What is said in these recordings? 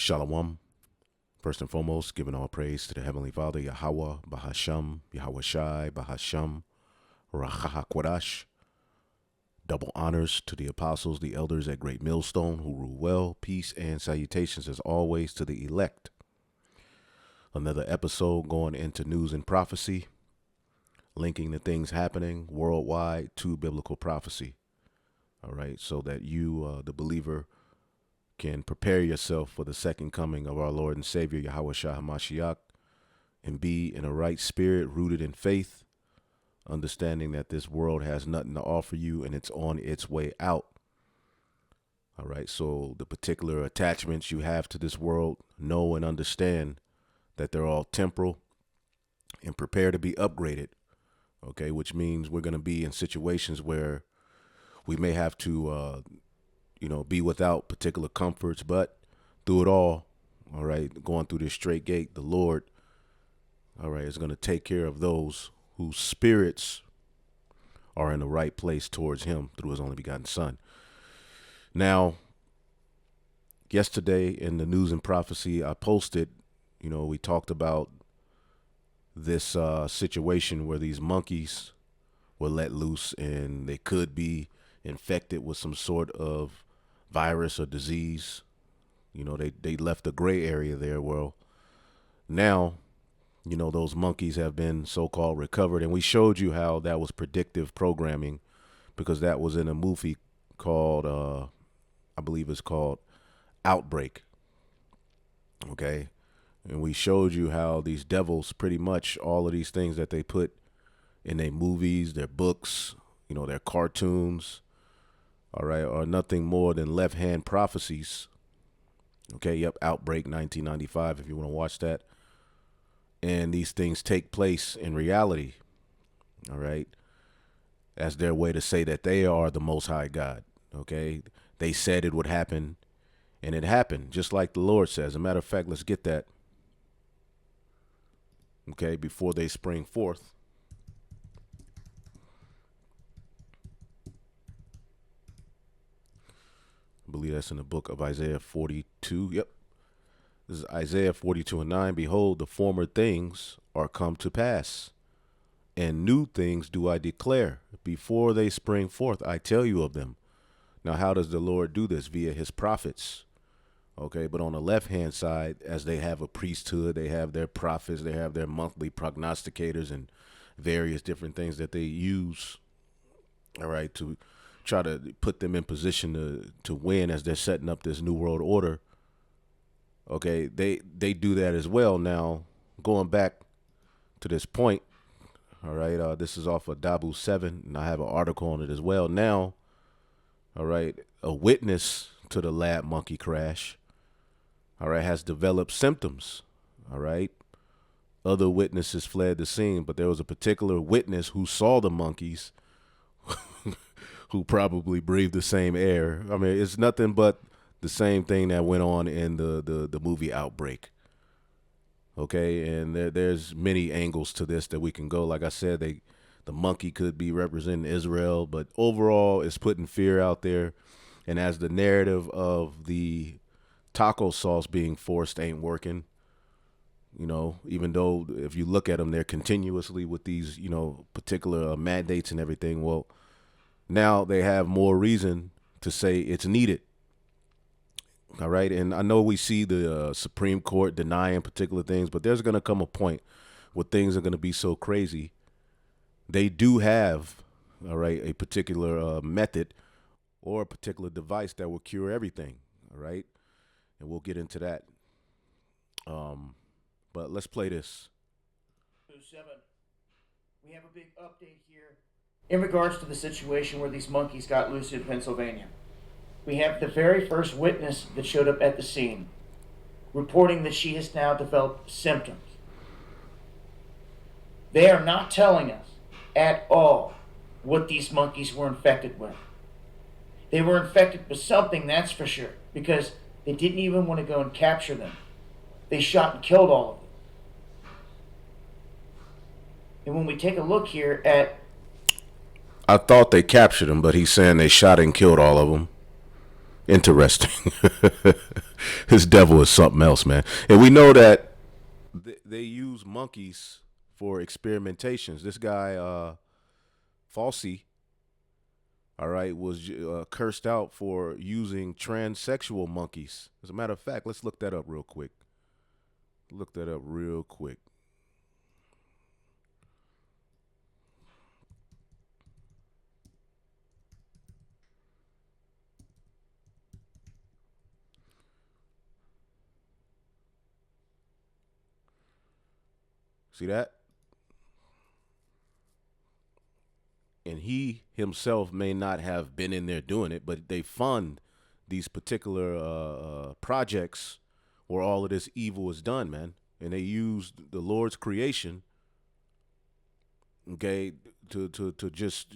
Shalom. First and foremost, giving all praise to the Heavenly Father, Yahweh, Bahasham, Yahweh Shai, Bahasham, Rachahakwadash. Double honors to the apostles, the elders at Great Millstone who rule well. Peace and salutations as always to the elect. Another episode going into news and prophecy, linking the things happening worldwide to biblical prophecy. All right, so that you, the believer, can prepare yourself for the second coming of our Lord and Savior, Yahweh Shah HaMashiach, and be in a right spirit, rooted in faith, understanding that this world has nothing to offer you and it's on its way out. All right, so the particular attachments you have to this world, know and understand that they're all temporal, and prepare to be upgraded, okay, which means we're going to be in situations where we may have to be without particular comforts, but through it all right, going through this straight gate, the Lord, all right, is going to take care of those whose spirits are in the right place towards him through his only begotten Son. Now, yesterday in the news and prophecy, I posted, we talked about this situation where these monkeys were let loose and they could be infected with some sort of virus or disease. They left a gray area there. Well, now, those monkeys have been so-called recovered, and we showed you how that was predictive programming, because that was in a movie called, I believe it's called Outbreak. Okay. And we showed you how these devils, pretty much all of these things that they put in their movies, their books, their cartoons, all right, are nothing more than left-hand prophecies. Okay, yep, Outbreak 1995, if you want to watch that. And these things take place in reality, all right, as their way to say that they are the Most High God, okay? They said it would happen, and it happened, just like the Lord says. As a matter of fact, let's get that, okay, before they spring forth. I believe that's in the book of Isaiah 42. Yep. This is Isaiah 42:9. Behold, the former things are come to pass, and new things do I declare. Before they spring forth, I tell you of them. Now, how does the Lord do this? Via his prophets. Okay, but on the left-hand side, as they have a priesthood, they have their prophets, they have their monthly prognosticators and various different things that they use, all right, to try to put them in position to win as they're setting up this new world order. Okay, they do that as well. Now, going back to this point, all right, this is off of Dabu 7, and I have an article on it as well. Now, all right, a witness to the lab monkey crash, all right, has developed symptoms, all right. Other witnesses fled the scene, but there was a particular witness who saw the monkeys who probably breathed the same air. I mean, it's nothing but the same thing that went on in the movie Outbreak. Okay, and there's many angles to this that we can go. Like I said, the monkey could be representing Israel, but overall it's putting fear out there. And as the narrative of the taco sauce being forced ain't working, even though if you look at them, they're continuously with these, particular mandates and everything. Well, now they have more reason to say it's needed. All right. And I know we see the Supreme Court denying particular things, but there's going to come a point where things are going to be so crazy. They do have, all right, a particular method or a particular device that will cure everything. All right. And we'll get into that. But let's play this. 7. We have a big update here in regards to the situation where these monkeys got loose in Pennsylvania. We have the very first witness that showed up at the scene, reporting that she has now developed symptoms. They are not telling us at all what these monkeys were infected with. They were infected with something, that's for sure, because they didn't even want to go and capture them. They shot and killed all of them. And when we take a look here at... I thought they captured him, but he's saying they shot and killed all of them. Interesting. This devil is something else, man. And we know that they use monkeys for experimentations. This guy, Falsey, all right, was cursed out for using transsexual monkeys. As a matter of fact, let's look that up real quick. Look that up real quick. See that? And he himself may not have been in there doing it, but they fund these particular projects where all of this evil is done, man. And they use the Lord's creation, okay, to just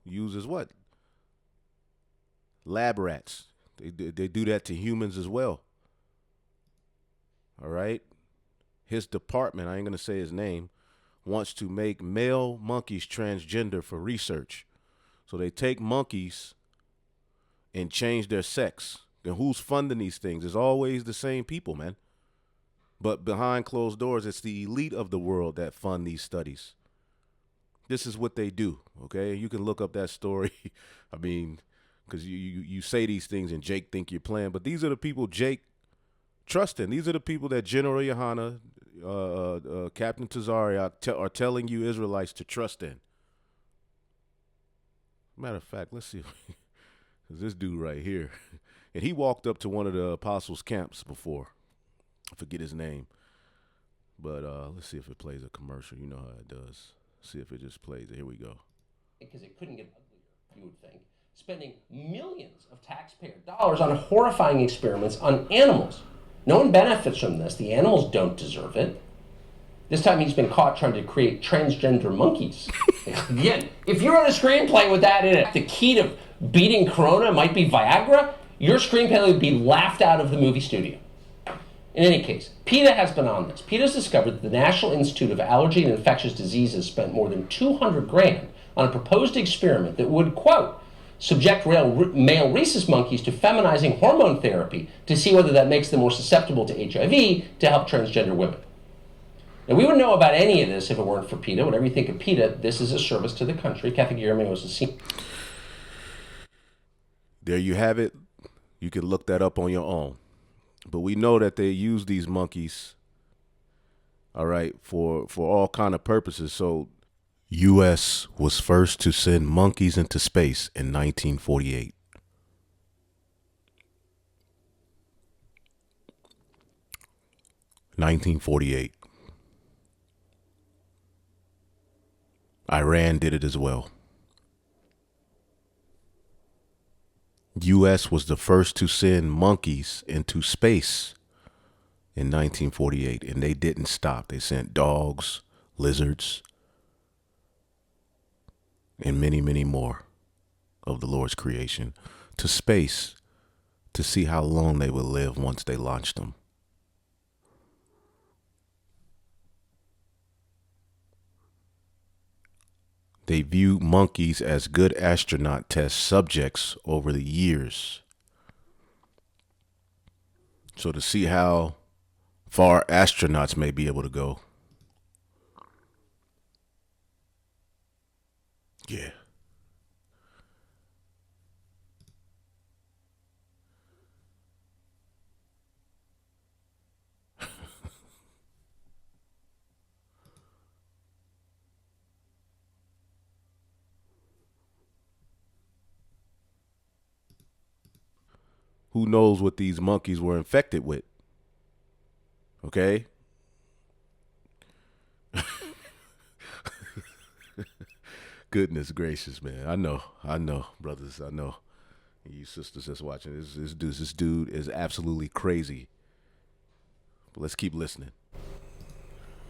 use as what lab rats. They do that to humans as well. All right. His department, I ain't gonna say his name, wants to make male monkeys transgender for research. So they take monkeys and change their sex. Then who's funding these things? It's always the same people, man. But behind closed doors, it's the elite of the world that fund these studies. This is what they do, okay? You can look up that story. I mean, because you say these things and Jake think you're playing, but these are the people Jake trust in. These are the people that General Yohana, Captain Tazariak are telling you Israelites to trust in. Matter of fact, let's see. This dude right here, and he walked up to one of the apostles' camps before. I forget his name, but let's see if it plays a commercial. You know how it does. See if it just plays it. Here we go. Because it couldn't get uglier, you would think. Spending millions of taxpayer dollars on horrifying experiments on animals. No one benefits from this. The animals don't deserve it. This time he's been caught trying to create transgender monkeys. Again, if you wrote a screenplay with that in it, the key to beating Corona might be Viagra, your screenplay would be laughed out of the movie studio. In any case, PETA has been on this. PETA has discovered that the National Institute of Allergy and Infectious Diseases spent more than $200,000 on a proposed experiment that would, quote, subject male rhesus monkeys to feminizing hormone therapy to see whether that makes them more susceptible to HIV to help transgender women. Now, we wouldn't know about any of this if it weren't for PETA. Whatever you think of PETA, this is a service to the country. Kathy Guillermo was the scene. There you have it. You can look that up on your own. But we know that they use these monkeys, all right, for all kind of purposes. So U.S. was first to send monkeys into space in 1948. Iran did it as well. U.S. was the first to send monkeys into space in 1948, and they didn't stop. They sent dogs, lizards, and many, many more of the Lord's creation to space to see how long they would live once they launched them. They view monkeys as good astronaut test subjects over the years. So to see how far astronauts may be able to go. Yeah. Who knows what these monkeys were infected with? Okay? Goodness gracious, man. I know, brothers, I know. And you sisters that's watching, this dude is absolutely crazy. But let's keep listening.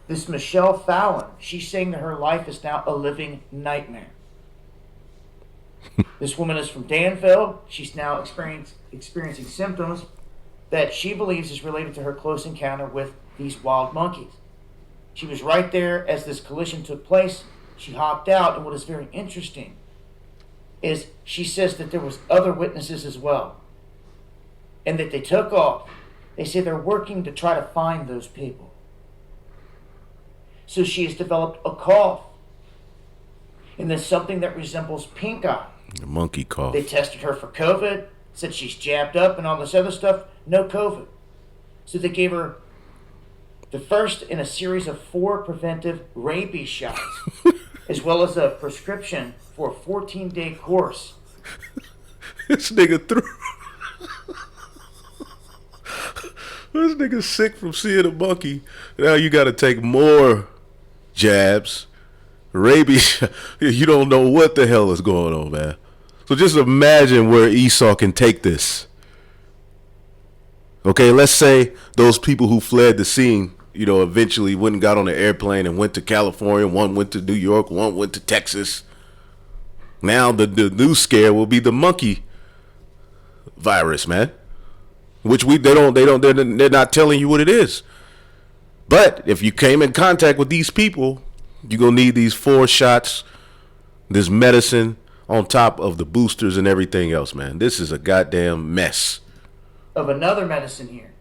This Michelle Fallon, she's saying that her life is now a living nightmare. This woman is from Danville. She's now experiencing symptoms that she believes is related to her close encounter with these wild monkeys. She was right there as this collision took place. She hopped out, and what is very interesting is she says that there was other witnesses as well, and that they took off They say they're working to try to find those people. So she has developed a cough. And there's something that resembles pink eye. The monkey cough. They tested her for COVID, said she's jabbed up and all this other stuff. No COVID. So they gave her the first in a series of 4 preventive rabies shots, as well as a prescription for a 14-day course. This nigga threw. This nigga's sick from seeing a monkey. Now you got to take more jabs. Rabies. You don't know what the hell is going on, man. So just imagine where Esau can take this. Okay, let's say those people who fled the scene, eventually went and got on an airplane and went to California. One went to New York. One went to Texas. Now the new scare will be the monkey virus, man. Which they're not telling you what it is. But if you came in contact with these people, you're going to need these 4 shots, this medicine on top of the boosters and everything else, man. This is a goddamn mess. Of another medicine here.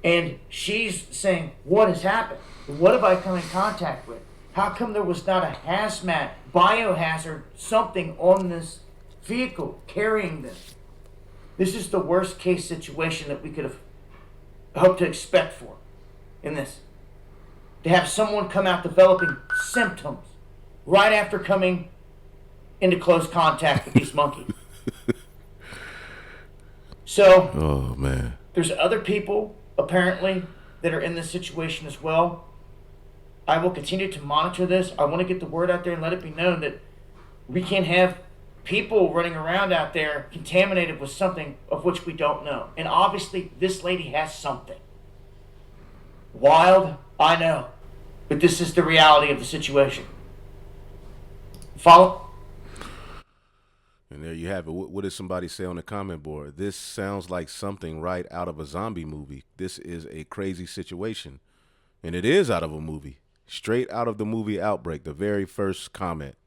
And she's saying, what has happened? What have I come in contact with? How come there was not a hazmat, biohazard, something on this vehicle carrying this? This is the worst case situation that we could have hoped to expect for in this. To have someone come out developing symptoms right after coming into close contact with these monkeys. So, oh man, there's other people apparently that are in this situation as well. I will continue to monitor this. I want to get the word out there and let it be known that we can't have people running around out there contaminated with something of which we don't know. And obviously, this lady has something. Wild, I know. But this is the reality of the situation. Follow? And there you have it. What did somebody say on the comment board? This sounds like something right out of a zombie movie. This is a crazy situation. And it is out of a movie. Straight out of the movie Outbreak, the very first comment.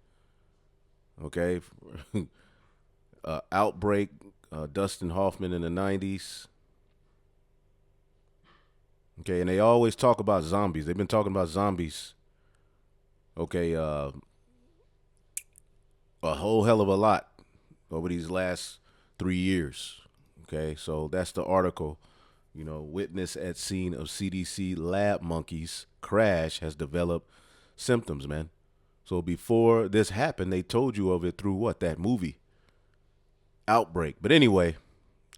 Okay? Outbreak, Dustin Hoffman in the 90s. Okay, and they always talk about zombies. They've been talking about zombies, okay, a whole hell of a lot over these last 3 years. Okay, so that's the article. Witness at scene of CDC lab monkeys crash has developed symptoms, man. So before this happened, they told you of it through what? That movie, Outbreak. But anyway,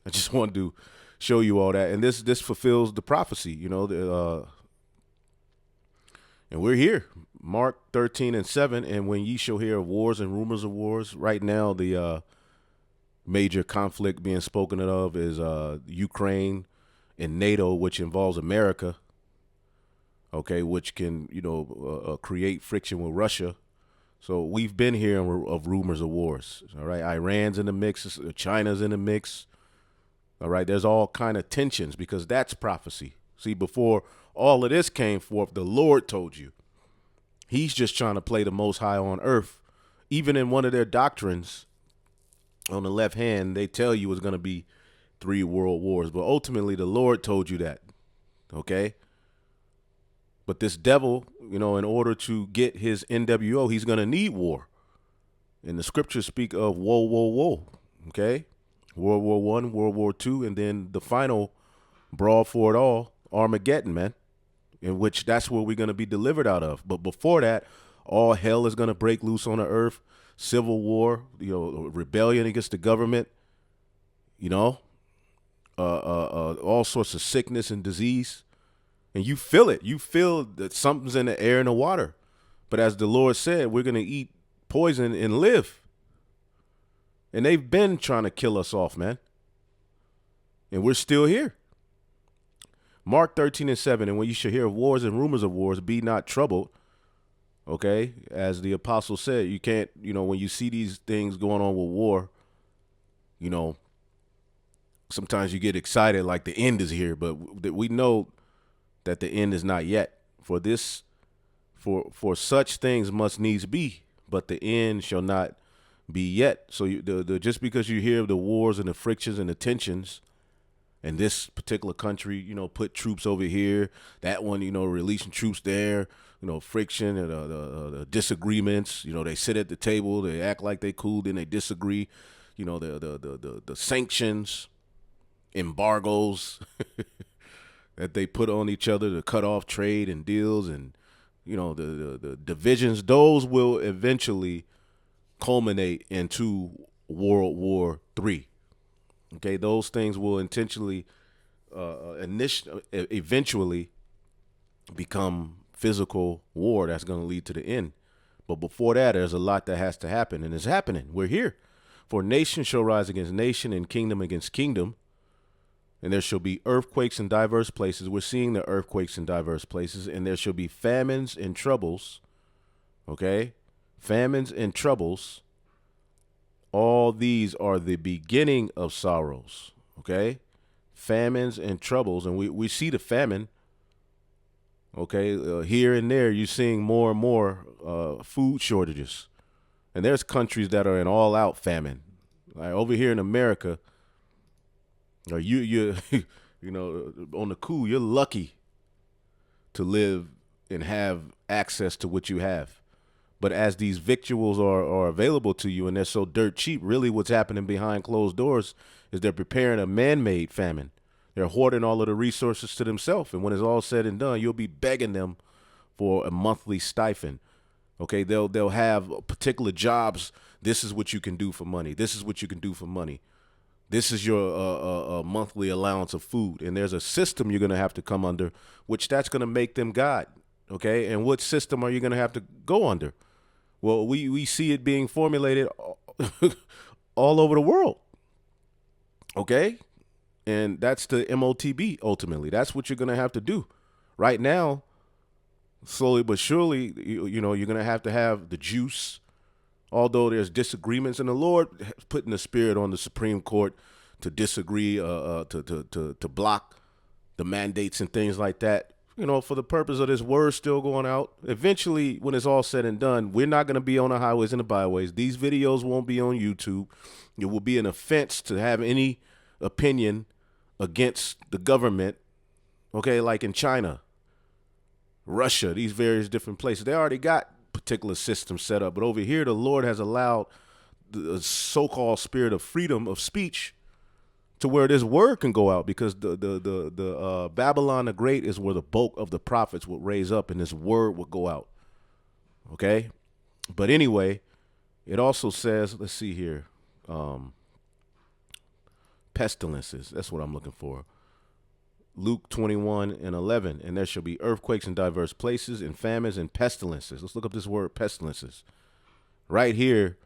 I just wanted to show you all that. And this fulfills the prophecy, and we're here. Mark 13:7. And when ye shall hear of wars and rumors of wars, right now the major conflict being spoken of is Ukraine and NATO, which involves America. Okay, which can, create friction with Russia. So we've been hearing of rumors of wars. All right, Iran's in the mix, China's in the mix. All right, there's all kind of tensions because that's prophecy. See, before all of this came forth, the Lord told you. He's just trying to play the Most High on earth. Even in one of their doctrines, on the left hand, they tell you it's going to be 3 world wars. But ultimately, the Lord told you that. Okay? But this devil, in order to get his NWO, he's going to need war. And the scriptures speak of woe, woe, woe. Okay? World War I, World War II, and then the final brawl for it all, Armageddon, man, in which that's where we're going to be delivered out of. But before that, all hell is going to break loose on the earth, civil war, rebellion against the government, all sorts of sickness and disease. And you feel it. You feel that something's in the air and the water. But as the Lord said, we're going to eat poison and live. And they've been trying to kill us off, man. And we're still here. Mark 13:7. And when you shall hear of wars and rumors of wars, be not troubled. Okay. As the apostle said, you can't, when you see these things going on with war, sometimes you get excited like the end is here. But we know that the end is not yet. For such things must needs be, but the end shall not be yet. So just because you hear of the wars and the frictions and the tensions, And this particular country, put troops over here. That one, releasing troops there. Friction and the disagreements. They sit at the table. They act like they cool, then they disagree. The sanctions, embargoes that they put on each other to cut off trade and deals, and the divisions. Those will eventually culminate into World War III. Okay, those things will eventually become physical war that's going to lead to the end. But before that, there's a lot that has to happen, and it's happening. We're here. For nation shall rise against nation, and kingdom against kingdom, and there shall be earthquakes in diverse places. We're seeing the earthquakes in diverse places, and there shall be famines and troubles. Okay, famines and troubles. All these are the beginning of sorrows. Okay, famines and troubles, and we see the famine. Okay, here and there, you're seeing more and more food shortages, and there's countries that are in all-out famine. Like over here in America, you on the cool, you're lucky to live and have access to what you have. But as these victuals are available to you and they're so dirt cheap, really what's happening behind closed doors is they're preparing a man-made famine. They're hoarding all of the resources to themselves. And when it's all said and done, you'll be begging them for a monthly stipend. Okay, they'll have particular jobs. This is what you can do for money. This is what you can do for money. This is your monthly allowance of food. And there's a system you're going to have to come under, which that's going to make them God. Okay, and what system are you going to have to go under? Well, we see it being formulated all over the world. Okay, and that's the MOTB ultimately. That's what you're going to have to do. Right now, slowly but surely, you're going to have the juice. Although there's disagreements, and the Lord has put in the spirit on the Supreme Court to disagree, to block the mandates and things like that, for the purpose of this word still going out. Eventually, when it's all said and done, we're not going to be on the highways and the byways. These videos won't be on YouTube. It will be an offense to have any opinion against the government, okay, like in China, Russia, these various different places. They already got particular systems set up. But over here, the Lord has allowed the so-called spirit of freedom of speech to where this word can go out, because the Babylon the Great is where the bulk of the prophets would raise up and this word would go out. Okay. But anyway, it also says, let's see here. Pestilences. That's what I'm looking for. Luke 21:11, and there shall be earthquakes in diverse places, and famines and pestilences. Let's look up this word, pestilences. Right here,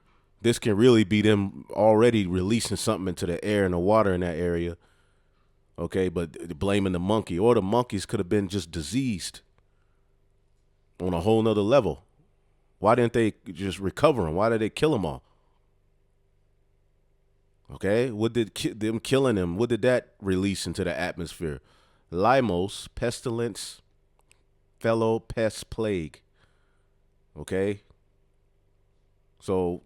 this can really be them already releasing something into the air and the water in that area. Okay, but blaming the monkey, or the monkeys could have been just diseased on a whole nother level. Why didn't they just recover them? Why did they kill them all? Okay, what did them killing them, what did that release into the atmosphere? Limos, pestilence, fellow pest, plague. Okay. So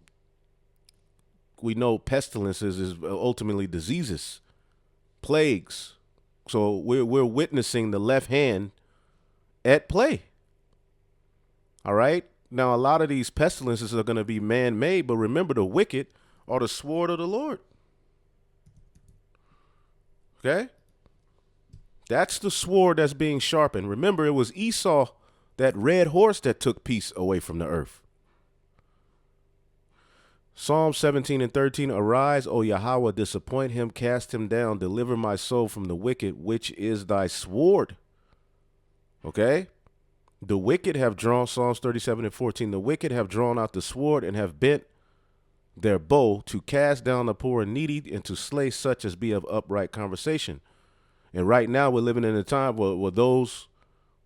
we know pestilences is ultimately diseases, plagues. So we're witnessing the left hand at play. All right. Now, a lot of these pestilences are going to be man-made, but remember, the wicked are the sword of the Lord. Okay. That's the sword that's being sharpened. Remember, it was Esau, that red horse, that took peace away from the earth. Psalm 17:13, arise, O Yahweh, disappoint him, cast him down, deliver my soul from the wicked, which is thy sword. Okay? The wicked have drawn, Psalms 37:14, the wicked have drawn out the sword and have bent their bow to cast down the poor and needy and to slay such as be of upright conversation. And right now we're living in a time where those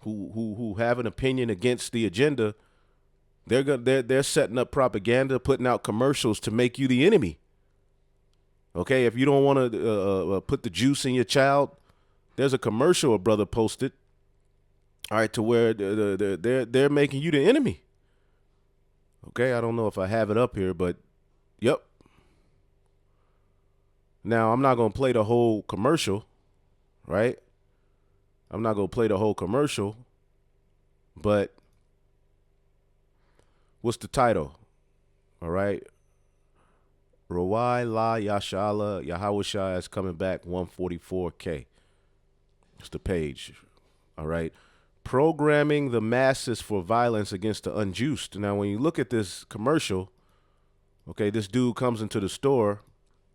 who have an opinion against the agenda, they're setting up propaganda, putting out commercials to make you the enemy. Okay, if you don't want to put the juice in your child, there's a commercial a brother posted. All right, to where they're making you the enemy. Okay, I don't know if I have it up here, but yep. Now I'm not gonna play the whole commercial. right? I'm not going to play the whole commercial, but what's the title? All right. Rawai La Yashala Yahawashai is coming back 144K. It's the page. All right. Programming the masses for violence against the unjust. Now, when you look at this commercial, okay, this dude comes into the store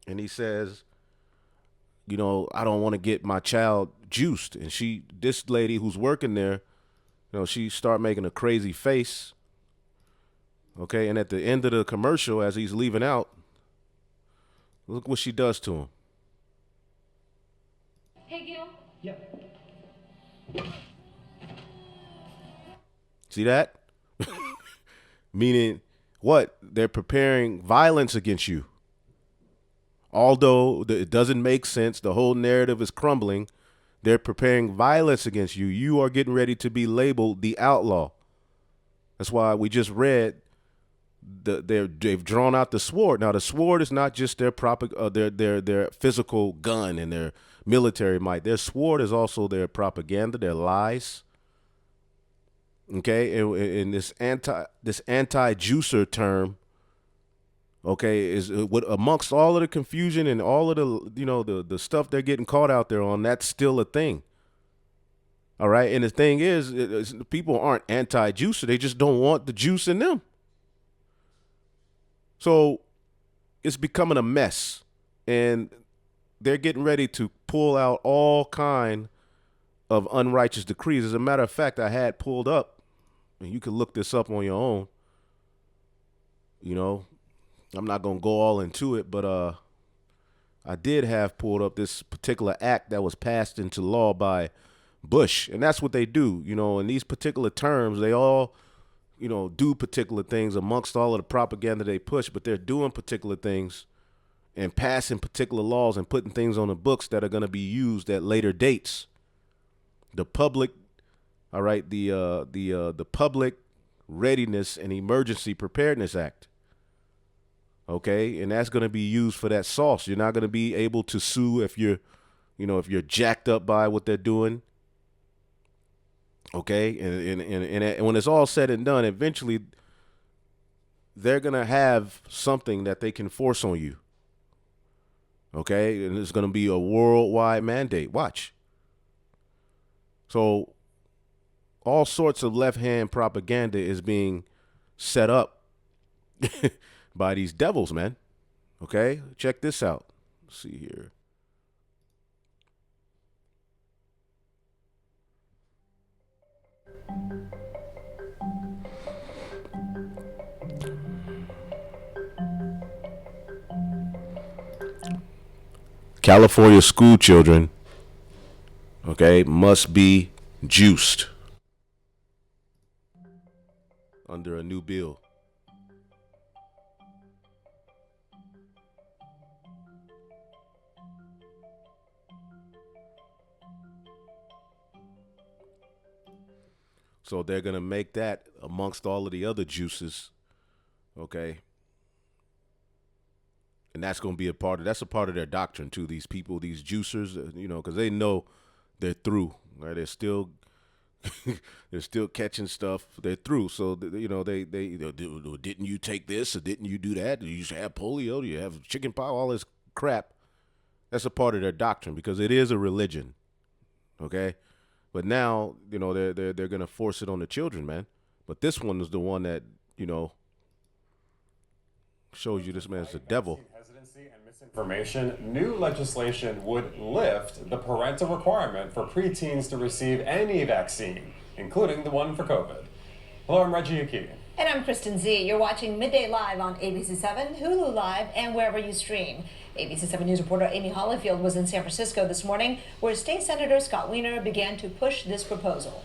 and he says, you know, I don't want to get my child juiced. And this lady who's working there, you know, she start making a crazy face. Okay. And at the end of the commercial, as he's leaving out, look what she does to him. Hey, Gil. Yeah. See that? Meaning what? They're preparing violence against you. Although it doesn't make sense, the whole narrative is crumbling. They're preparing violence against you. You are getting ready to be labeled the outlaw. That's why we just read they've drawn out the sword. Now the sword is not just their their physical gun and their military might. Their sword is also their propaganda, their lies. Okay, and this anti-juicer term, okay, is what amongst all of the confusion and all of the the stuff they're getting caught out there on, that's still a thing. All right, and the thing is people aren't anti-juicer; they just don't want the juice in them. So it's becoming a mess, and they're getting ready to pull out all kind of unrighteous decrees. As a matter of fact, I had pulled up, and you can look this up on your own. You know, I'm not going to go all into it, but I did have pulled up this particular act that was passed into law by Bush, and that's what they do. You know, in these particular terms, they all, you know, do particular things amongst all of the propaganda they push, but they're doing particular things and passing particular laws and putting things on the books that are going to be used at later dates. The public, all right, the Public Readiness and Emergency Preparedness Act. Okay, and that's going to be used for that sauce. You're not going to be able to sue if you're jacked up by what they're doing. Okay, and when it's all said and done, eventually they're going to have something that they can force on you. Okay, and it's going to be a worldwide mandate. Watch. So all sorts of left-hand propaganda is being set up by these devils, man. Okay, check this out. Let's see here. California school children, okay, must be juiced under a new bill. So they're going to make that amongst all of the other juices, okay? And that's going to be a part of their doctrine too. These people, these juicers, you know, because they know they're through. Right? They're still catching stuff. They're through. So you know, they didn't you take this or didn't you do that? Did you have polio? Do you have chicken pox? All this crap. That's a part of their doctrine because it is a religion. Okay, but now you know they're gonna force it on the children, man. But this one is the one that you know shows you this man's the devil. Hesitancy and misinformation. New legislation would lift the parental requirement for preteens to receive any vaccine, including the one for COVID. Hello, I'm Reggie Aki. And I'm Kristen Z. You're watching Midday Live on ABC7, Hulu Live, and wherever you stream. ABC7 News reporter Amy Hollyfield was in San Francisco this morning, where State Senator Scott Wiener began to push this proposal.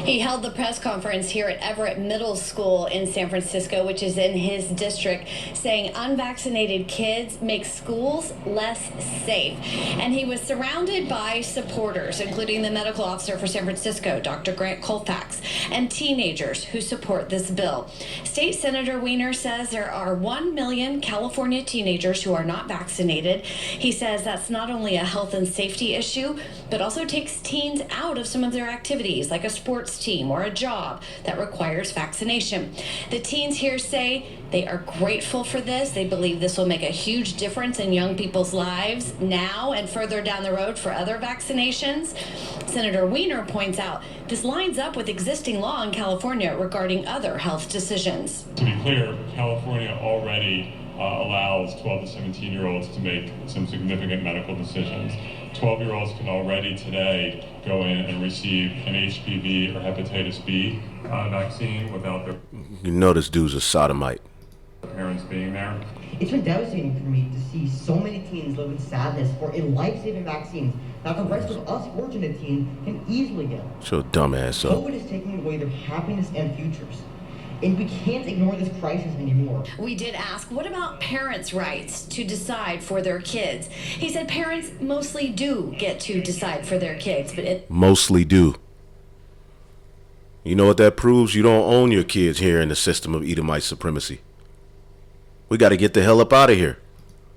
He held the press conference here at Everett Middle School in San Francisco, which is in his district, saying unvaccinated kids make schools less safe. And he was surrounded by supporters, including the medical officer for San Francisco, Dr. Grant Colfax, and teenagers who support this bill. State Senator Weiner says there are 1 million California teenagers who are not vaccinated. He says that's not only a health and safety issue, but also takes teens out of some of their activities, like a sports team or a job that requires vaccination. The teens here say they are grateful for this. They believe this will make a huge difference in young people's lives now and further down the road for other vaccinations. Senator Weiner points out this lines up with existing law in California regarding other health decisions. To be clear, California already allows 12 to 17-year-olds to make some significant medical decisions. 12-year-olds can already today go in and receive an HPV or hepatitis B vaccine without their You know this dude's a sodomite. parents being there. It's been devastating for me to see so many teens live in sadness for a life-saving vaccine that the rest of us fortunate teens can easily get. Shut your dumb ass up. COVID is taking away their happiness and futures. And we can't ignore this crisis anymore. We did ask, what about parents' rights to decide for their kids? He said parents mostly do get to decide for their kids, but it Mostly do. You know what that proves? You don't own your kids here in the system of Edomite supremacy. We got to get the hell up out of here.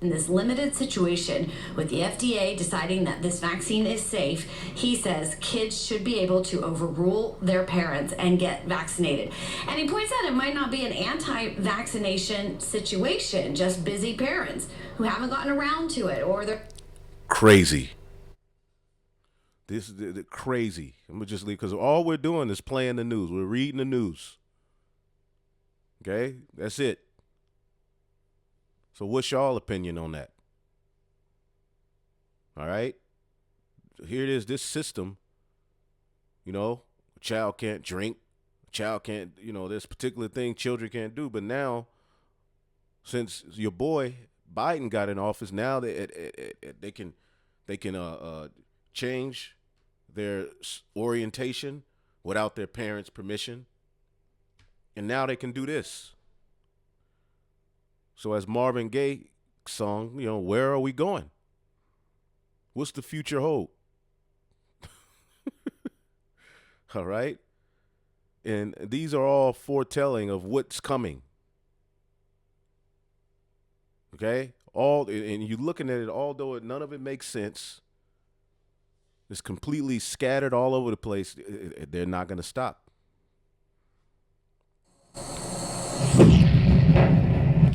in this limited situation with the FDA deciding that this vaccine is safe, he says kids should be able to overrule their parents and get vaccinated. And he points out it might not be an anti-vaccination situation, just busy parents who haven't gotten around to it or they're crazy. This is the crazy. I'm gonna just leave because all we're doing is playing the news. We're reading the news. Okay, that's it. So what's y'all opinion on that? All right. Here it is, this system, a child can't drink, a child can't, this particular thing children can't do. But now, since your boy Biden got in office, now they can change their orientation without their parents' permission. And now they can do this. So as Marvin Gaye song, where are we going? What's the future hold? All right? And these are all foretelling of what's coming. Okay? And you're looking at it, although none of it makes sense, it's completely scattered all over the place. They're not going to stop.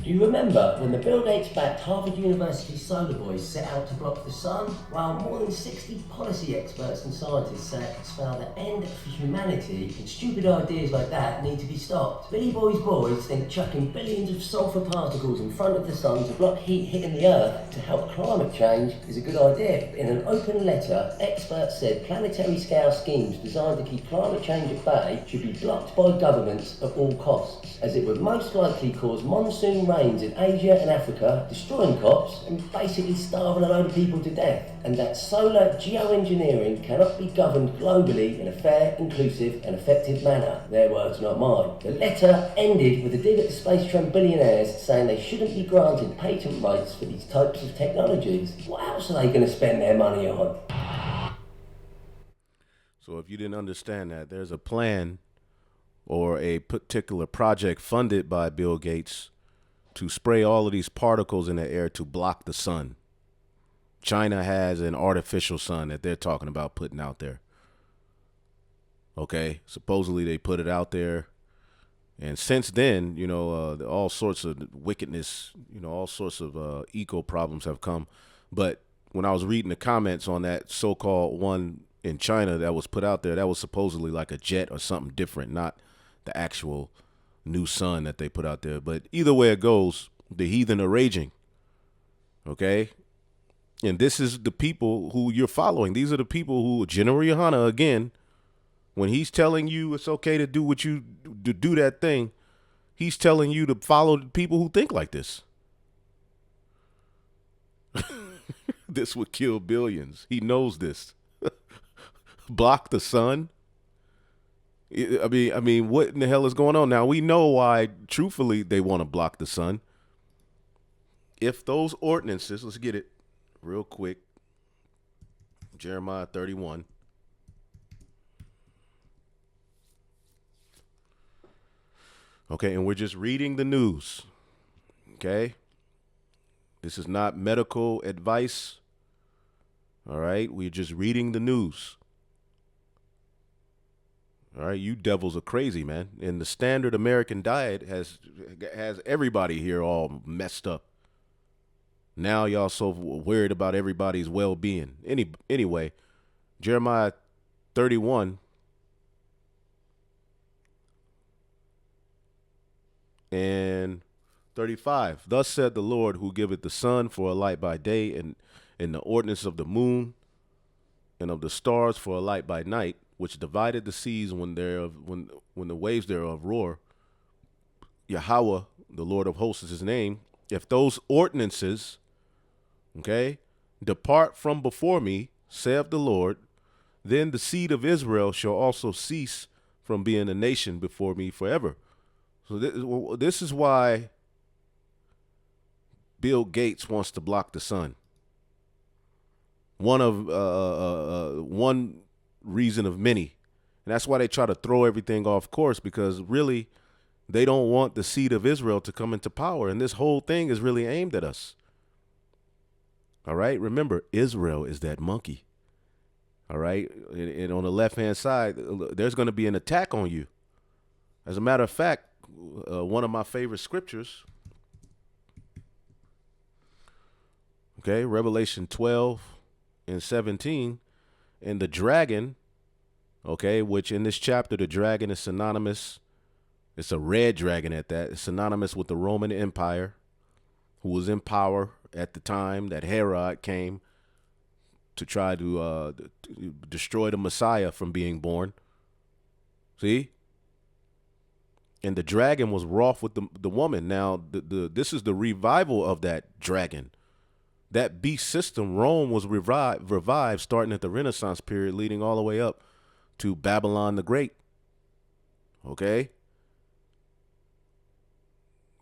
Do you remember when the Bill Gates-backed Harvard University solar boys set out to block the sun? While more than 60 policy experts and scientists say it could spell the end for humanity, and stupid ideas like that need to be stopped. Billy Boy's boys think chucking billions of sulfur particles in front of the sun to block heat hitting the Earth to help climate change is a good idea. In an open letter, experts said planetary scale schemes designed to keep climate change at bay should be blocked by governments at all costs, as it would most likely cause monsoon rains in Asia and Africa, destroying crops and basically starving a load of people to death, and that solar geoengineering cannot be governed globally in a fair, inclusive and effective manner. Their words, not mine. The letter ended with a dig at the space train billionaires saying they shouldn't be granted patent rights for these types of technologies. What else are they going to spend their money on? So if you didn't understand that, there's a plan or a particular project funded by Bill Gates to spray all of these particles in the air to block the sun. China has an artificial sun that they're talking about putting out there. Okay, supposedly they put it out there. And since then, all sorts of wickedness, all sorts of eco problems have come. But when I was reading the comments on that so-called one in China that was put out there, that was supposedly like a jet or something different, not the actual new sun that they put out there. But either way it goes, the heathen are raging. Okay? And this is the people who you're following. These are the people who, General Yohana, again, when he's telling you it's okay to do to do that thing, he's telling you to follow the people who think like this. This would kill billions. He knows this. Block the sun. I mean, what in the hell is going on? Now we know why, truthfully, they want to block the sun. If those ordinances, let's get it real quick. Jeremiah 31. Okay, and we're just reading the news. Okay? This is not medical advice. All right? We're just reading the news. All right, you devils are crazy, man. And the standard American diet has everybody here all messed up. Now y'all so worried about everybody's well-being. Anyway, Jeremiah 31 and 35. Thus said the Lord, who giveth the sun for a light by day, and the ordinance of the moon and of the stars for a light by night, which divided the seas when the waves thereof roar. Yahweh, the Lord of hosts, is his name. If those ordinances, okay, depart from before me, saith the Lord, then the seed of Israel shall also cease from being a nation before me forever. So this is why Bill Gates wants to block the sun. One reason of many. And that's why they try to throw everything off course, because really they don't want the seed of Israel to come into power. And this whole thing is really aimed at us. All right. Remember, Israel is that monkey. All right. And on the left-hand side, there's going to be an attack on you. As a matter of fact, one of my favorite scriptures, okay, Revelation 12 and 17, and the dragon, okay, which in this chapter, the dragon is synonymous. It's a red dragon at that. It's synonymous with the Roman Empire, who was in power at the time that Herod came to try to destroy the Messiah from being born. See? And the dragon was wroth with the woman. Now, this is the revival of that dragon. That beast system, Rome was revived starting at the Renaissance period, leading all the way up to Babylon the Great. Okay?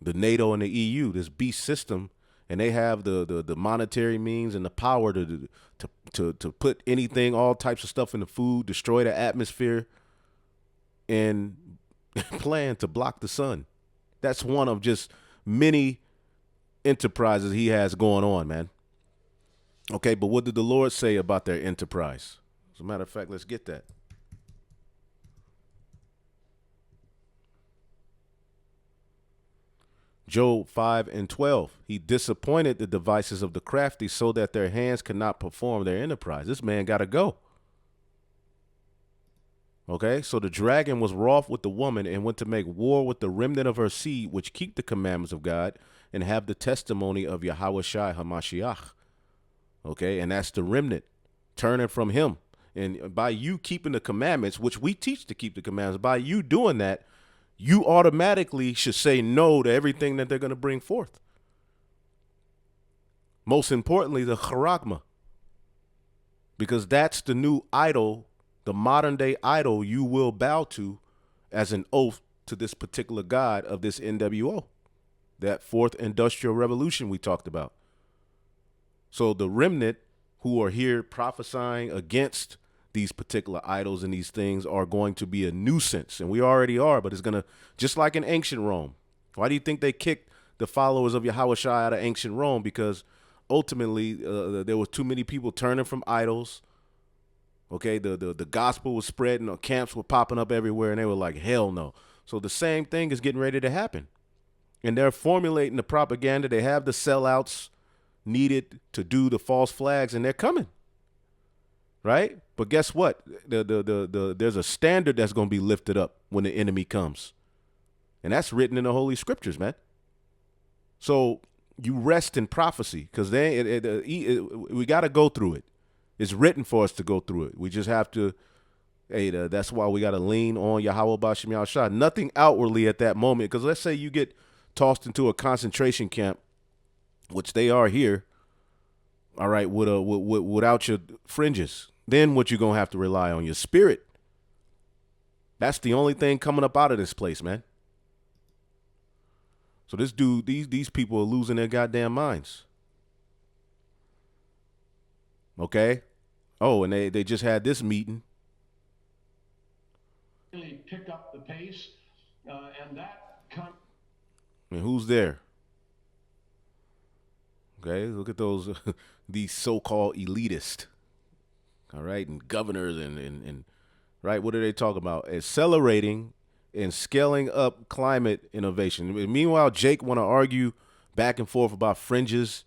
The NATO and the EU, this beast system, and they have the monetary means and the power to put anything, all types of stuff in the food, destroy the atmosphere, and plan to block the sun. That's one of just many enterprises he has going on, man. Okay, but what did the Lord say about their enterprise? As a matter of fact, let's get that. Job 5 and 12. He disappointed the devices of the crafty so that their hands could not perform their enterprise. This man got to go. Okay, so the dragon was wroth with the woman and went to make war with the remnant of her seed, which keep the commandments of God and have the testimony of Yahweh Shai HaMashiach. Okay, and that's the remnant turning from him. And by you keeping the commandments, which we teach to keep the commandments, by you doing that, you automatically should say no to everything that they're going to bring forth. Most importantly, the charagma, because that's the new idol, the modern day idol you will bow to as an oath to this particular God of this NWO, that fourth industrial revolution we talked about. So the remnant who are here prophesying against these particular idols and these things are going to be a nuisance. And we already are, but it's going to, just like in ancient Rome. Why do you think they kicked the followers of Yahweh Shai out of ancient Rome? Because ultimately there was too many people turning from idols. Okay, the gospel was spreading, camps were popping up everywhere, and they were like, hell no. So the same thing is getting ready to happen. And they're formulating the propaganda. They have the sellouts needed to do the false flags, and they're coming. Right? But guess what? There's a standard that's going to be lifted up when the enemy comes. And that's written in the Holy Scriptures, man. So you rest in prophecy, because we got to go through it. It's written for us to go through it. We just have to, that's why we got to lean on Yahweh B'Shem Yahushua. Nothing outwardly at that moment, because let's say you get tossed into a concentration camp, which they are here, all right, without your fringes. Then what you going to have to rely on? Your spirit. That's the only thing coming up out of this place, man. So this dude, these people are losing their goddamn minds. Okay? Oh, and they just had this meeting. Really pick up the pace, and that And who's there? Okay, look at those, these so-called elitists. All right, and governors and right, what are they talking about? Accelerating and scaling up climate innovation. Meanwhile, Jake want to argue back and forth about fringes.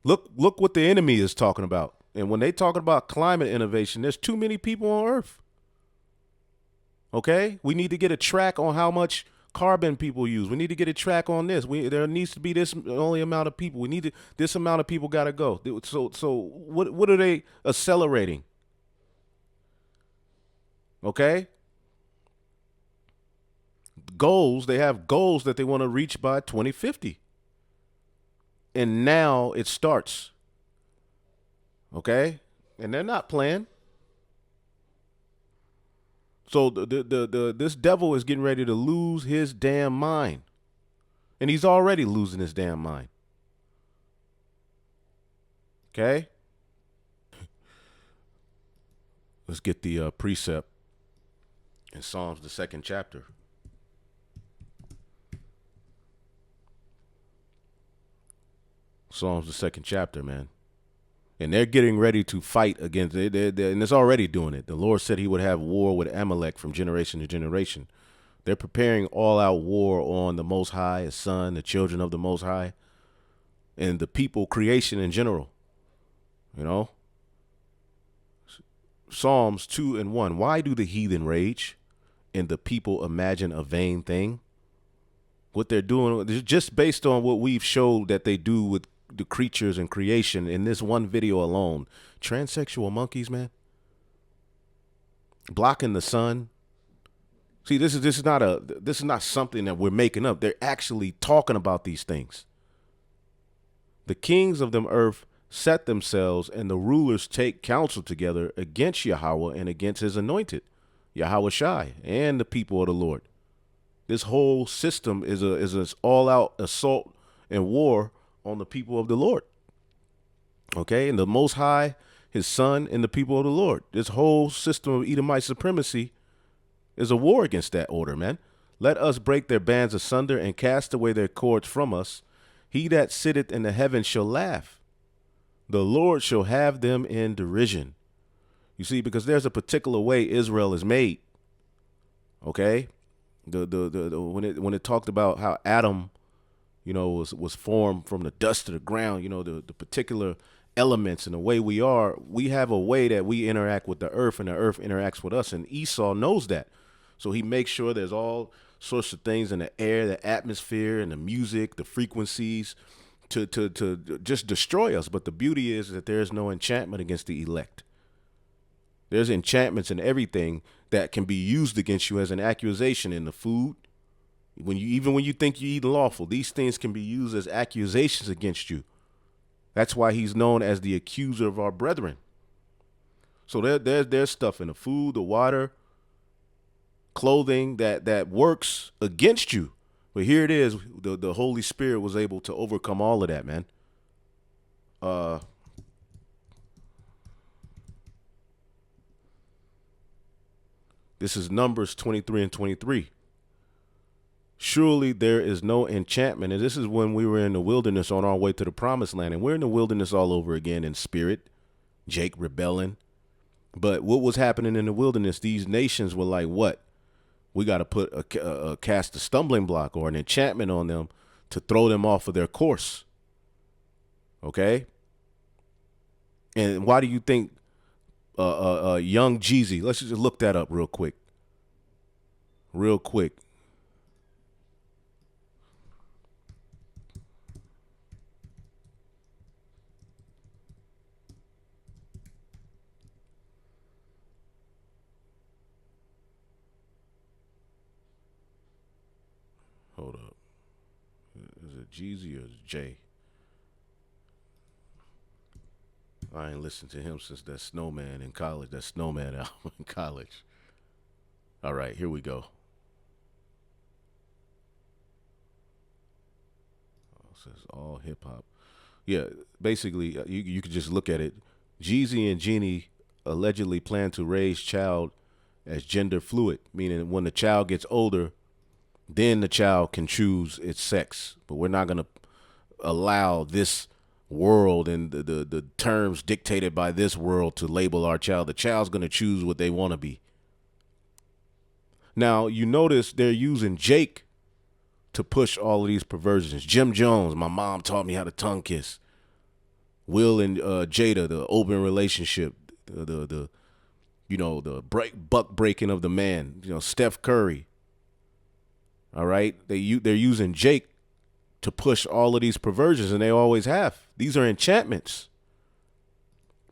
Look what the enemy is talking about. And when they talking about climate innovation, there's too many people on Earth. Okay? We need to get a track on how much carbon people use. We need to get a track on this. There needs to be this only amount of people. This amount of people got to go. So what are they accelerating? Okay? Goals, they have goals that they want to reach by 2050. And now it starts. Okay? And they're not playing. So this devil is getting ready to lose his damn mind. And he's already losing his damn mind. Okay? Let's get the precept in Psalms, the 2nd chapter. Psalms, the 2nd chapter, man. And they're getting ready to fight against it. And it's already doing it. The Lord said he would have war with Amalek from generation to generation. They're preparing all-out war on the Most High, his son, the children of the Most High, and the people, creation in general. You know? Psalms 2:1. Why do the heathen rage and the people imagine a vain thing? What they're doing, just based on what we've showed that they do with the creatures and creation in this one video alone. Transsexual monkeys, man. Blocking the sun. See, this is not something that we're making up. They're actually talking about these things. The kings of the earth set themselves, and the rulers take counsel together against Yahweh and against his anointed, Yahweh Shai, and the people of the Lord. This whole system is an all-out assault and war on the people of the Lord. Okay, and the Most High, his son, and the people of the Lord. This whole system of Edomite supremacy is a war against that order, man. Let us break their bands asunder and cast away their cords from us. He that sitteth in the heavens shall laugh. The Lord shall have them in derision. You see, because there's a particular way Israel is made. Okay, when it talked about how Adam, you know, was formed from the dust of the ground, you know, the particular elements and the way we have a way that we interact with the earth and the earth interacts with us. And Esau knows that. So he makes sure there's all sorts of things in the air, the atmosphere and the music, the frequencies to just destroy us. But the beauty is that there is no enchantment against the elect. There's enchantments in everything that can be used against you as an accusation in the food. Even when you think you eat lawful, these things can be used as accusations against you. That's why he's known as the accuser of our brethren. So there's stuff in the food, the water, clothing that works against you. But here it is. The Holy Spirit was able to overcome all of that, man. This is Numbers 23 and 23. Surely there is no enchantment. And this is when we were in the wilderness on our way to the promised land. And we're in the wilderness all over again in spirit. Jake rebelling. But what was happening in the wilderness? These nations were like, what? We got to put cast a stumbling block or an enchantment on them to throw them off of their course. Okay? And why do you think young Jeezy, let's just look that up real quick. Real quick. Hold up. Is it Jeezy or is it Jay? I ain't listened to him since that Snowman in college, that Snowman album in college. All right, here we go. This is all hip hop. Yeah, basically, you could just look at it. Jeezy and Jeannie allegedly plan to raise child as gender fluid, meaning when the child gets older, then the child can choose its sex. But we're not going to allow this world and the terms dictated by this world to label our child. The child's going to choose what they want to be. Now, you notice they're using Jake to push all of these perversions. Jim Jones, my mom taught me how to tongue kiss. Will and Jada, the open relationship, the buck breaking of the man. Steph Curry. All right, they're using Jake to push all of these perversions, and they always have. These are enchantments.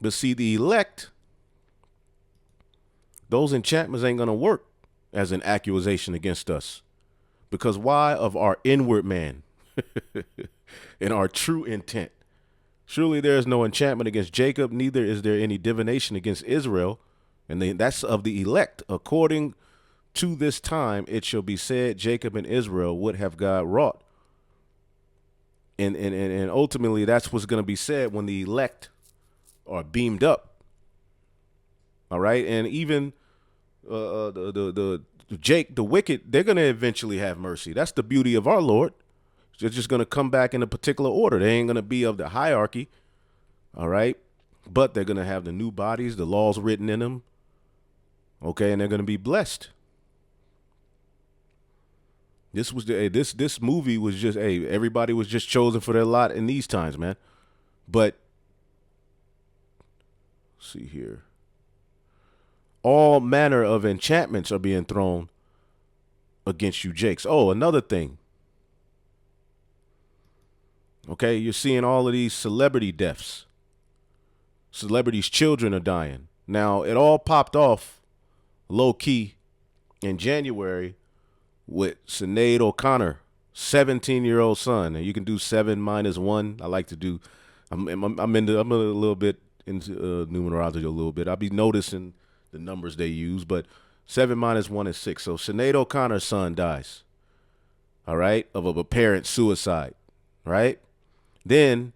But see, the elect, those enchantments ain't gonna work as an accusation against us. Because why? Of our inward man and our true intent. Surely there is no enchantment against Jacob, neither is there any divination against Israel. And that's of the elect. According to this time, it shall be said, Jacob and Israel would have God wrought. And ultimately, that's what's going to be said when the elect are beamed up. All right. And even the Jake, the wicked, they're going to eventually have mercy. That's the beauty of our Lord. They're just going to come back in a particular order. They ain't going to be of the hierarchy. All right. But they're going to have the new bodies, the laws written in them. Okay. And they're going to be blessed. This movie was just, everybody was just chosen for their lot in these times, man. But let's see here. All manner of enchantments are being thrown against you, Jakes. Oh, another thing. Okay, you're seeing all of these celebrity deaths. Celebrities' children are dying. Now, it all popped off low key in January with Sinead O'Connor, 17-year-old son. And you can do 7 minus 1. I like to do. I'm a little bit into numerology a little bit. I'll be noticing the numbers they use, but 7 minus 1 is 6. So Sinead O'Connor's son dies. All right, of a parent suicide. Right. Then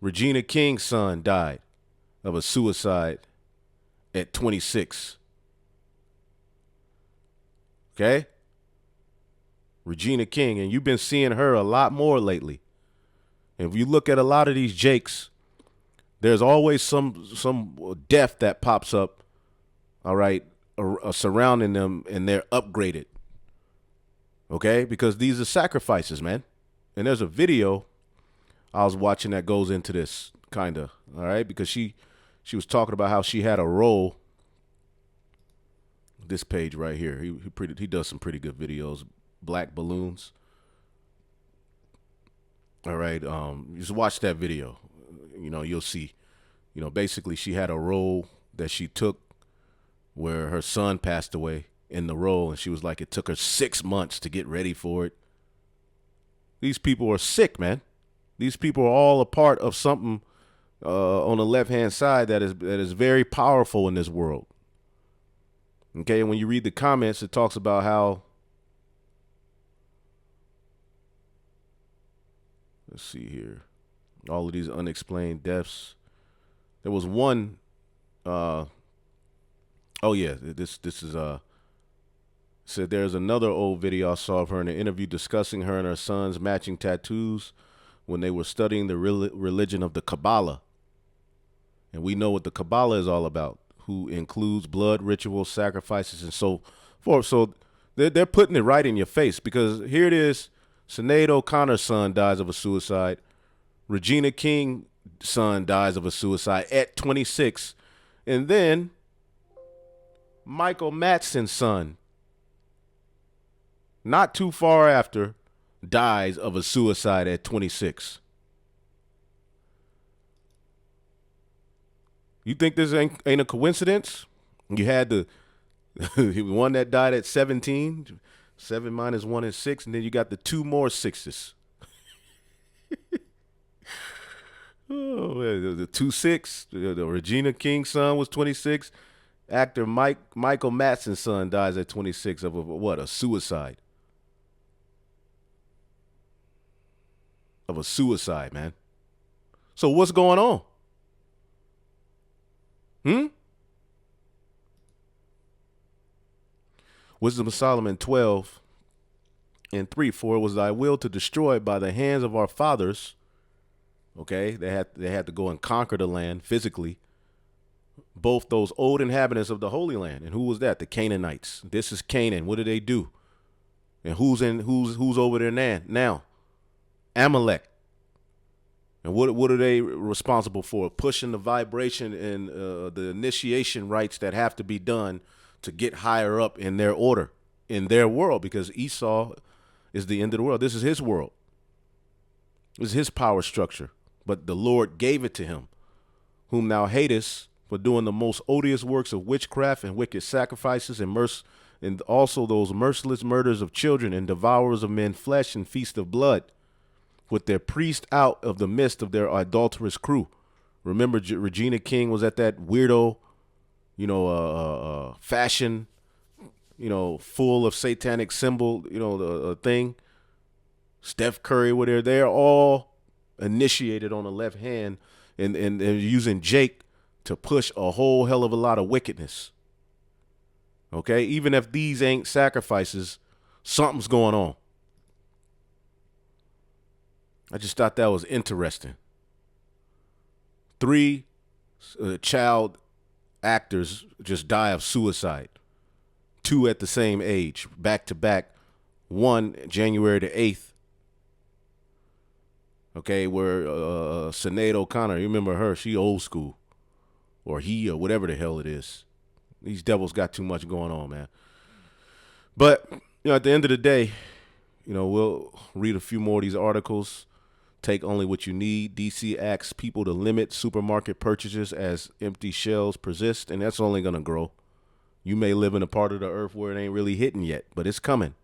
Regina King's son died of a suicide at 26. Okay. Regina King, and you've been seeing her a lot more lately. And if you look at a lot of these Jakes, there's always some death that pops up, all right, surrounding them, and they're upgraded. Okay, because these are sacrifices, man. And there's a video I was watching that goes into this, kind of, all right, because she was talking about how she had a role. This page right here, he does some pretty good videos. Black balloons. All right, just watch that video. You'll see. Basically she had a role that she took where her son passed away in the role, and she was like, it took her 6 months to get ready for it. These people are sick, man. These people are all a part of something on the left-hand side that is very powerful in this world. Okay, and when you read the comments, it talks about how, let's see here, all of these unexplained deaths. There was one, this is, said there's another old video I saw of her in an interview discussing her and her son's matching tattoos when they were studying the religion of the Kabbalah. And we know what the Kabbalah is all about, who includes blood rituals, sacrifices, and so forth. So they're putting it right in your face, because here it is. Sinead O'Connor's son dies of a suicide. Regina King's son dies of a suicide at 26. And then Michael Madsen's son, not too far after, dies of a suicide at 26. You think this ain't a coincidence? You had the one that died at 17, 7 minus 1 is 6, and then you got the 2 more 6s. Oh, the 2-6. The Regina King's son was 26, Actor Michael Madsen's son dies at 26 of a suicide. Of a suicide, man. So what's going on? Wisdom of Solomon 12:3. For it was thy will to destroy by the hands of our fathers. Okay, they had to go and conquer the land physically. Both those old inhabitants of the Holy Land. And who was that? The Canaanites. This is Canaan. What do they do? And who's over there now? Amalek. And what are they responsible for? Pushing the vibration and the initiation rites that have to be done to get higher up in their order, in their world, because Esau is the end of the world. This is his world. This is his power structure. But the Lord gave it to him, whom thou hatest, for doing the most odious works of witchcraft and wicked sacrifices and also those merciless murders of children and devourers of men's flesh and feast of blood, with their priest out of the midst of their adulterous crew. Remember, Regina King was at that weirdo, fashion, full of satanic symbol, the thing. Steph Curry, where they're all initiated on the left hand and using Jake to push a whole hell of a lot of wickedness. Okay, even if these ain't sacrifices, something's going on. I just thought that was interesting. 3 child actors just die of suicide. 2 at the same age, back to back. 1 January the 8th. Okay, where Sinead O'Connor, you remember her? She old school, or he, or whatever the hell it is. These devils got too much going on, man. But at the end of the day, we'll read a few more of these articles. Take only what you need. DC asks people to limit supermarket purchases as empty shelves persist, and that's only going to grow. You may live in a part of the earth where it ain't really hitting yet, but it's coming.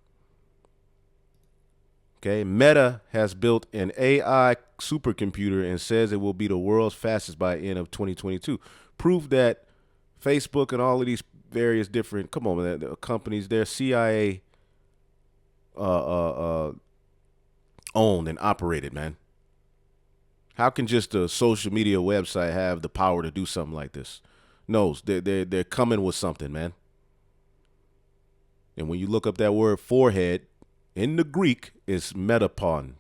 Okay, Meta has built an AI supercomputer and says it will be the world's fastest by the end of 2022. Proof that Facebook and all of these various different, companies, they're CIA owned and operated, man. How can just a social media website have the power to do something like this? No, they're coming with something, man. And when you look up that word forehead, in the Greek, it's metapon.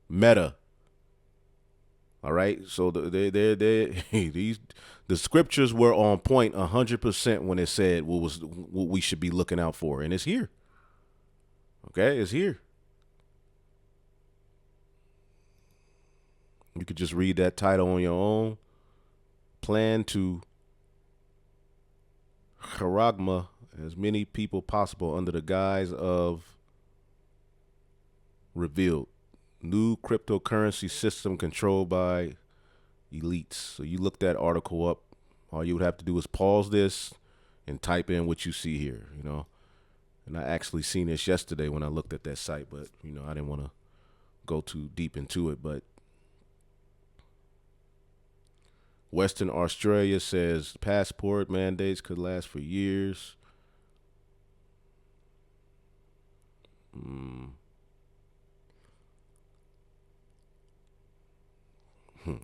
Meta. All right? So the scriptures were on point 100% when it said what we should be looking out for. And it's here. Okay? It's here. You could just read that title on your own. Plan to charagma as many people possible under the guise of revealed new cryptocurrency system controlled by elites. So you look that article up. All you would have to do is pause this and type in what you see here, And I actually seen this yesterday when I looked at that site, but I didn't want to go too deep into it. But Western Australia says passport mandates could last for years.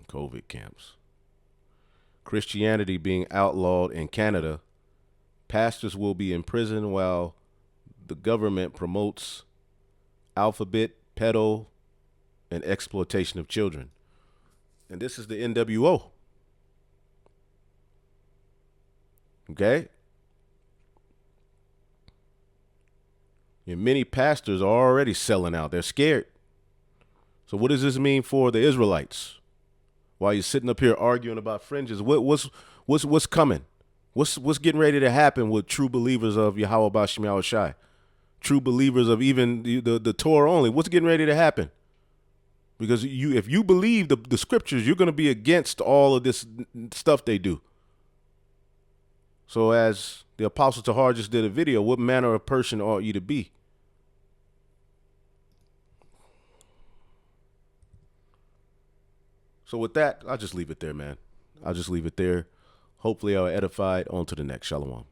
COVID camps. Christianity being outlawed in Canada. Pastors will be in prison while the government promotes alphabet, pedo, and exploitation of children. And this is the NWO. Okay? And many pastors are already selling out. They're scared. So what does this mean for the Israelites? While you're sitting up here arguing about fringes, what's coming? What's getting ready to happen with true believers of Yahweh B'Shem Yahweh Shai? True believers of even the Torah only. What's getting ready to happen? Because if you believe the scriptures, you're going to be against all of this stuff they do. So as the Apostle Tahar just did a video, what manner of person ought you to be? So with that, I'll just leave it there, man. I'll just leave it there. Hopefully, I'll edified. On to the next. Shalom.